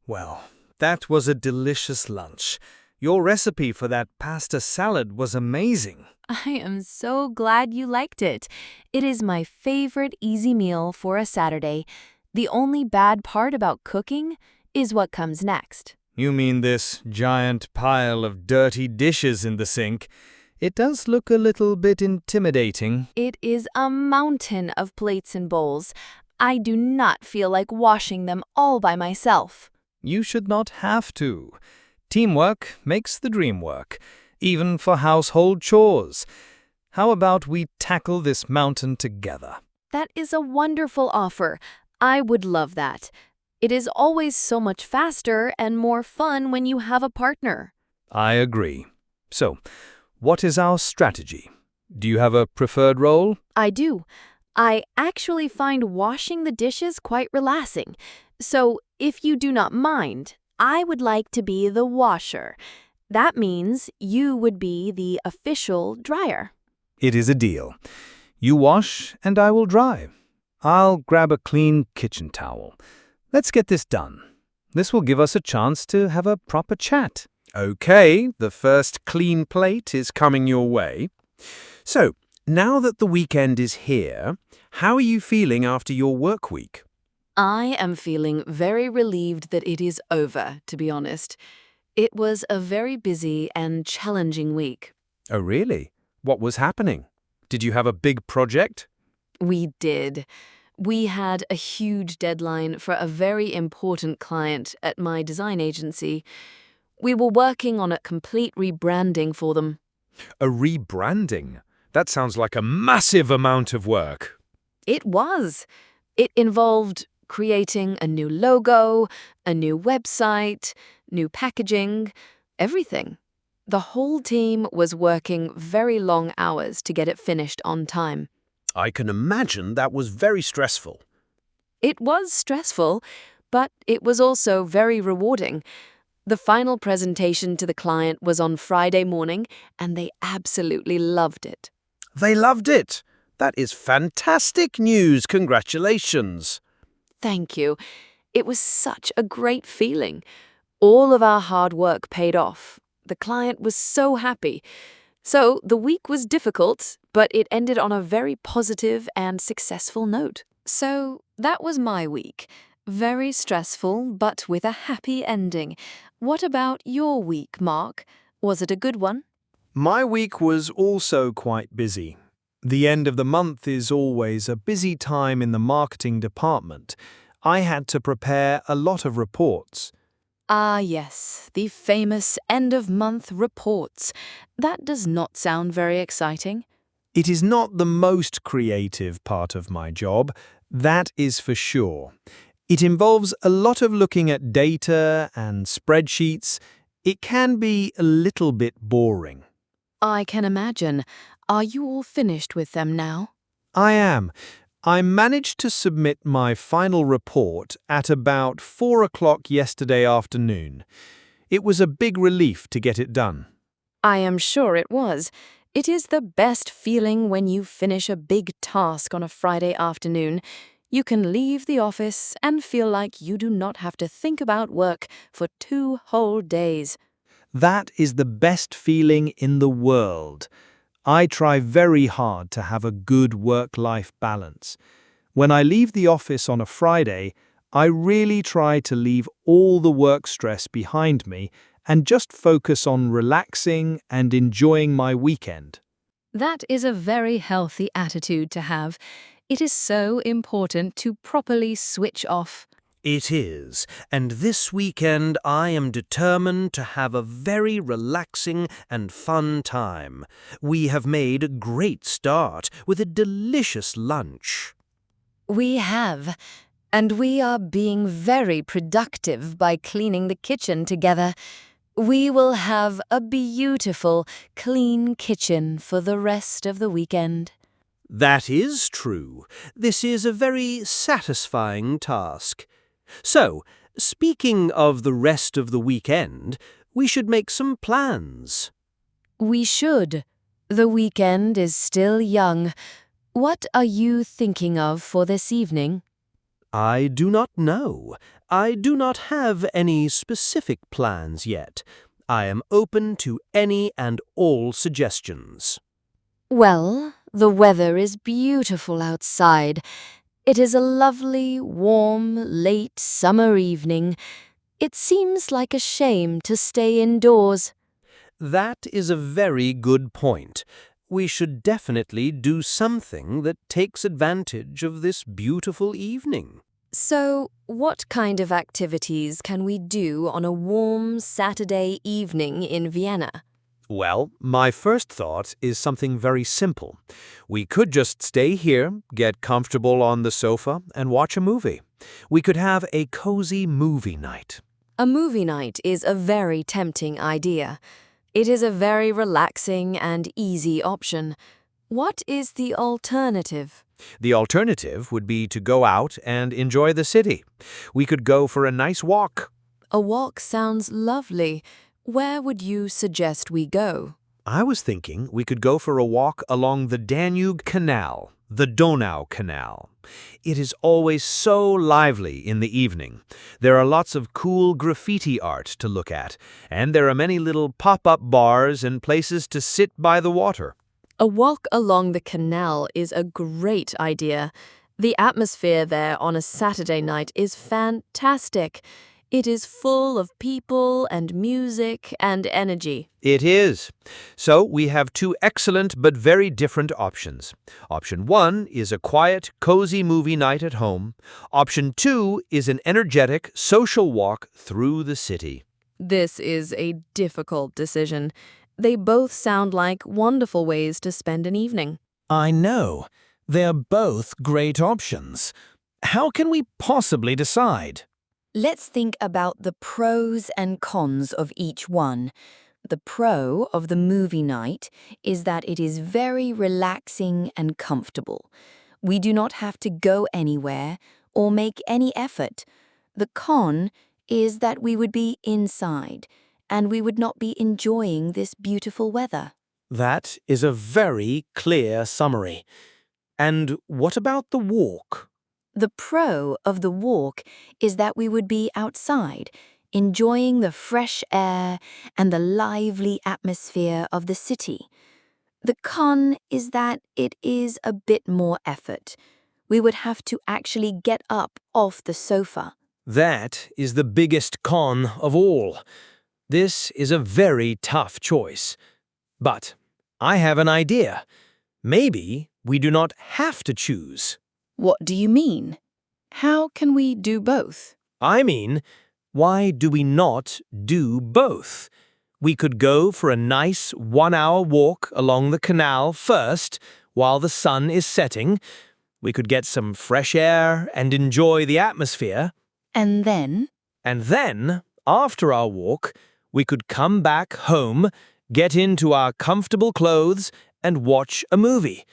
Well, that was a delicious lunch. Your recipe for that pasta salad was amazing. I am so glad you liked it. It is my favorite easy meal for a Saturday. The only bad part about cooking is what comes next. You mean this giant pile of dirty dishes in the sink? It does look a little bit intimidating. It is a mountain of plates and bowls. I do not feel like washing them all by myself. You should not have to. Teamwork makes the dream work, even for household chores. How about we tackle this mountain together? That is a wonderful offer. I would love that. It is always so much faster and more fun when you have a partner. I agree. So, what is our strategy? Do you have a preferred role? I do. I actually find washing the dishes quite relaxing. So, if you do not mind, I would like to be the washer. That means you would be the official dryer. It is a deal. You wash and I will dry. I'll grab a clean kitchen towel. Let's get this done. This will give us a chance to have a proper chat. Okay, the first clean plate is coming your way. So, now that the weekend is here, how are you feeling after your work week? I am feeling very relieved that it is over, to be honest. It was a very busy and challenging week. Oh, really? What was happening? Did you have a big project? We did. We had a huge deadline for a very important client at my design agency. We were working on a complete rebranding for them. A rebranding? That sounds like a massive amount of work. It was. It involved creating a new logo, a new website, new packaging, everything. The whole team was working very long hours to get it finished on time. I can imagine that was very stressful. It was stressful, but it was also very rewarding. The final presentation to the client was on Friday morning, and they absolutely loved it. They loved it. That is fantastic news. Congratulations. Thank you. It was such a great feeling. All of our hard work paid off. The client was so happy. So the week was difficult, but it ended on a very positive and successful note. So that was my week. Very stressful, but with a happy ending. What about your week, Mark? Was it a good one? My week was also quite busy. The end of the month is always a busy time in the marketing department. I had to prepare a lot of reports. Ah, yes, the famous end-of-month reports. That does not sound very exciting. It is not the most creative part of my job, that is for sure. It involves a lot of looking at data and spreadsheets. It can be a little bit boring. I can imagine. Are you all finished with them now? I am. I managed to submit my final report at about 4 o'clock yesterday afternoon. It was a big relief to get it done. I am sure it was. It is the best feeling when you finish a big task on a Friday afternoon. You can leave the office and feel like you do not have to think about work for 2 whole days. That is the best feeling in the world. I try very hard to have a good work-life balance. When I leave the office on a Friday, I really try to leave all the work stress behind me and just focus on relaxing and enjoying my weekend. That is a very healthy attitude to have. It is so important to properly switch off. It is, and this weekend I am determined to have a very relaxing and fun time. We have made a great start with a delicious lunch. We have, and we are being very productive by cleaning the kitchen together. We will have a beautiful, clean kitchen for the rest of the weekend. That is true. This is a very satisfying task. So, speaking of the rest of the weekend, we should make some plans. We should. The weekend is still young. What are you thinking of for this evening? I do not know. I do not have any specific plans yet. I am open to any and all suggestions. Well, the weather is beautiful outside. It is a lovely, warm, late summer evening. It seems like a shame to stay indoors. That is a very good point. We should definitely do something that takes advantage of this beautiful evening. So, what kind of activities can we do on a warm Saturday evening in Vienna? Well, my first thought is something very simple. We could just stay here, get comfortable on the sofa, and watch a movie. We could have a cozy movie night. A movie night is a very tempting idea. It is a very relaxing and easy option. What is the alternative? The alternative would be to go out and enjoy the city. We could go for a nice walk. A walk sounds lovely. Where would you suggest we go? I was thinking we could go for a walk along the Danube Canal, the Donau Canal. It is always so lively in the evening. There are lots of cool graffiti art to look at, and there are many little pop-up bars and places to sit by the water. A walk along the canal is a great idea. The atmosphere there on a Saturday night is fantastic. It is full of people and music and energy. It is. So we have two excellent but very different options. Option 1 is a quiet, cozy movie night at home. Option 2 is an energetic, social walk through the city. This is a difficult decision. They both sound like wonderful ways to spend an evening. I know. They're both great options. How can we possibly decide? Let's think about the pros and cons of each one. The pro of the movie night is that it is very relaxing and comfortable. We do not have to go anywhere or make any effort. The con is that we would be inside and we would not be enjoying this beautiful weather. That is a very clear summary. And what about the walk? The pro of the walk is that we would be outside, enjoying the fresh air and the lively atmosphere of the city. The con is that it is a bit more effort. We would have to actually get up off the sofa. That is the biggest con of all. This is a very tough choice. But I have an idea. Maybe we do not have to choose. What do you mean? How can we do both? I mean, why do we not do both? We could go for a nice 1-hour walk along the canal first, while the sun is setting. We could get some fresh air and enjoy the atmosphere. And then? And then, after our walk, we could come back home, get into our comfortable clothes, and watch a movie.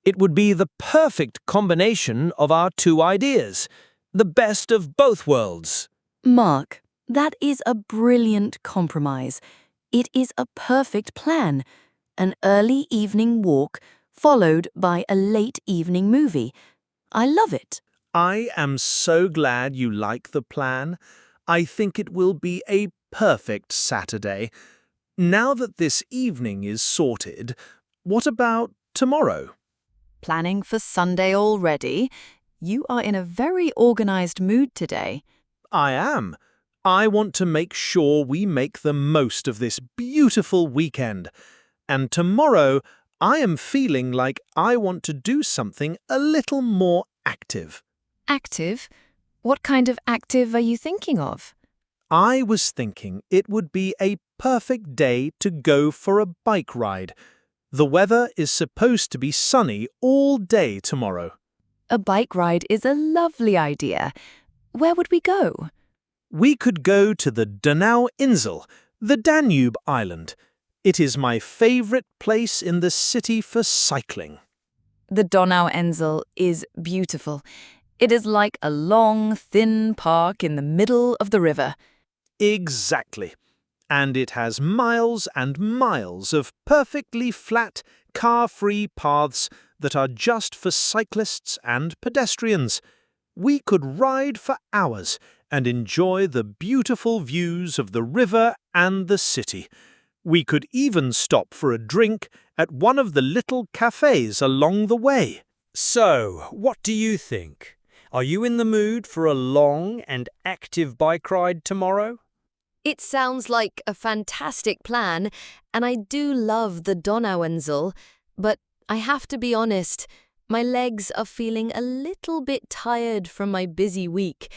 It would be the perfect combination of our two ideas, the best of both worlds. Mark, that is a brilliant compromise. It is a perfect plan. An early evening walk followed by a late evening movie. I love it. I am so glad you like the plan. I think it will be a perfect Saturday. Now that this evening is sorted, what about tomorrow? Planning for Sunday already? You are in a very organized mood today. I am. I want to make sure we make the most of this beautiful weekend. And tomorrow, I am feeling like I want to do something a little more active. Active? What kind of active are you thinking of? I was thinking it would be a perfect day to go for a bike ride. The weather is supposed to be sunny all day tomorrow. A bike ride is a lovely idea. Where would we go? We could go to the Donauinsel, the Danube island. It is my favorite place in the city for cycling. The Donauinsel is beautiful. It is like a long, thin park in the middle of the river. Exactly. And it has miles and miles of perfectly flat, car-free paths that are just for cyclists and pedestrians. We could ride for hours and enjoy the beautiful views of the river and the city. We could even stop for a drink at one of the little cafes along the way. So, what do you think? Are you in the mood for a long and active bike ride tomorrow? It sounds like a fantastic plan, and I do love the Donauinsel, but I have to be honest, my legs are feeling a little bit tired from my busy week.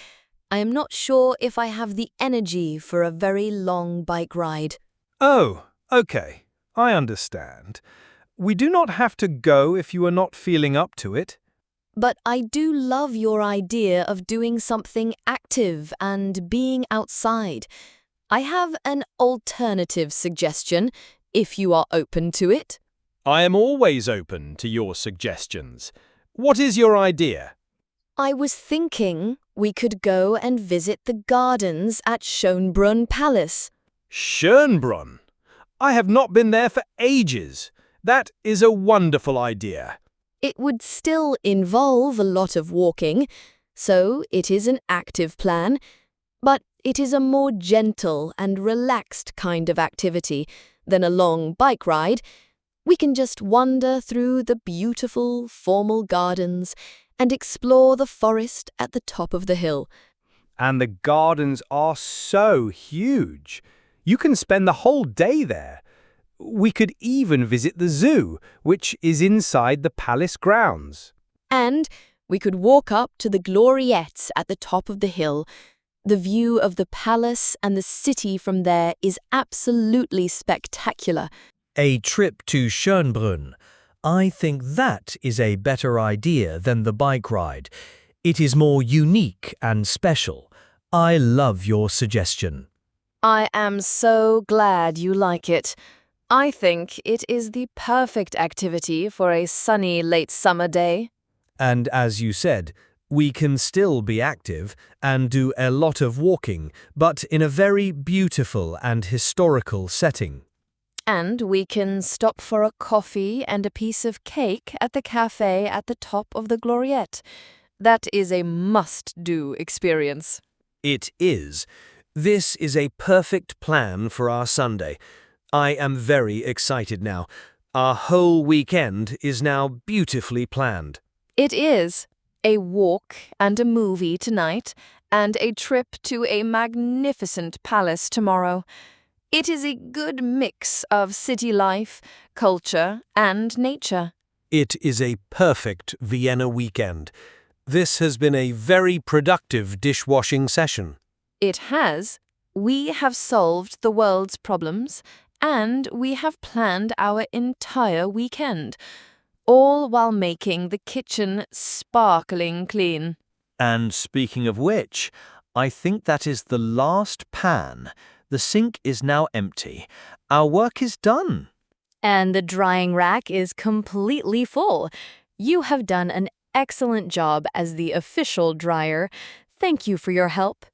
I am not sure if I have the energy for a very long bike ride. Oh, okay. I understand. We do not have to go if you are not feeling up to it. But I do love your idea of doing something active and being outside. I have an alternative suggestion, if you are open to it. I am always open to your suggestions. What is your idea? I was thinking we could go and visit the gardens at Schönbrunn Palace. Schönbrunn. I have not been there for ages. That is a wonderful idea. It would still involve a lot of walking, so it is an active plan, but it is a more gentle and relaxed kind of activity than a long bike ride. We can just wander through the beautiful, formal gardens and explore the forest at the top of the hill. And the gardens are so huge. You can spend the whole day there. We could even visit the zoo, which is inside the palace grounds. And we could walk up to the gloriettes at the top of the hill. The view of the palace and the city from there is absolutely spectacular. A trip to Schönbrunn. I think that is a better idea than the bike ride. It is more unique and special. I love your suggestion. I am so glad you like it. I think it is the perfect activity for a sunny late summer day. And as you said, we can still be active and do a lot of walking, but in a very beautiful and historical setting. And we can stop for a coffee and a piece of cake at the cafe at the top of the gloriette. That is a must-do experience. It is. This is a perfect plan for our Sunday. I am very excited now. Our whole weekend is now beautifully planned. It is. A walk and a movie tonight, and a trip to a magnificent palace tomorrow. It is a good mix of city life, culture, and nature. It is a perfect Vienna weekend. This has been a very productive dishwashing session. It has. We have solved the world's problems, and we have planned our entire weekend, all while making the kitchen sparkling clean. And speaking of which, I think that is the last pan. The sink is now empty. Our work is done. And the drying rack is completely full. You have done an excellent job as the official dryer. Thank you for your help.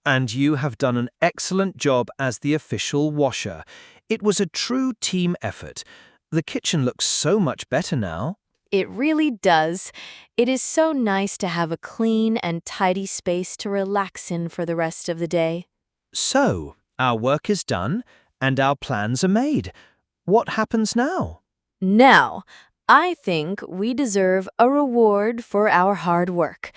And you have done an excellent job as the official washer. It was a true team effort. The kitchen looks so much better now. It really does. It is so nice to have a clean and tidy space to relax in for the rest of the day. So, our work is done, and our plans are made. What happens now? Now, I think we deserve a reward for our hard work.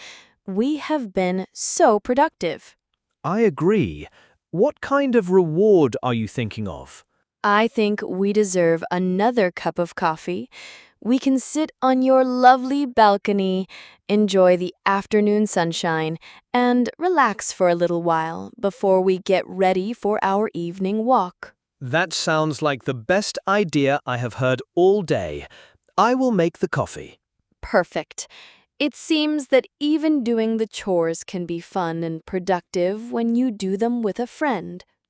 We have been so productive. I agree. What kind of reward are you thinking of? I think we deserve another cup of coffee. We can sit on your lovely balcony, enjoy the afternoon sunshine, and relax for a little while before we get ready for our evening walk. That sounds like the best idea I have heard all day. I will make the coffee. Perfect. It seems that even doing the chores can be fun and productive when you do them with a friend.